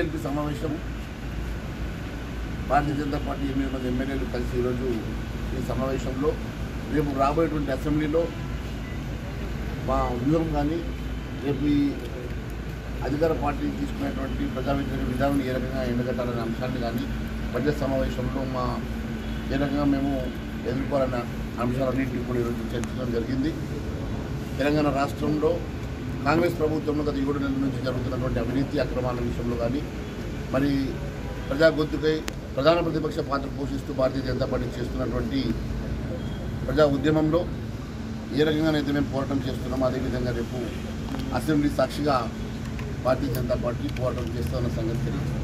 CLP సమావేశం Bharatiya Janata party 8 మంది ఎమ్మెల్యేలు కలిసి ఈరోజు ఈ సమావేశంలో రేపు రాబోయేటువంటి అసెంబ్లీలో మా వ్యూహం కానీ రేపు ఈ అధికార పార్టీ తీసుకునేటువంటి ప్రజా వ్యతిరేక విధానం ఏ రకంగా ఎండగట్టాలనే అంశాన్ని కానీ బడ్జెట్ సమావేశంలో ఏ రకంగా మేము ఎదుర్కోవాలన్న అంశాలన్నింటినీ కూడా ఈరోజు చర్చించడం జరిగింది. తెలంగాణ రాష్ట్రంలో కాంగ్రెస్ ప్రభుత్వంలో గత 7 నెలల నుంచి జరుగుతున్నటువంటి అవినీతి అక్రమాల విషయంలో కానీ మరి ప్రజా గొంతుకై ప్రధాన ప్రతిపక్ష పాత్ర పోషిస్తూ భారతీయ జనతా పార్టీ చేస్తున్నటువంటి ప్రజా ఉద్యమంలో ఏ రకంగానైతే మేము పోరాటం చేస్తున్నామో అదేవిధంగా రేపు అసెంబ్లీ సాక్షిగా భారతీయ జనతా పార్టీ పోరాటం చేస్తున్న సంగతి తెలియదు.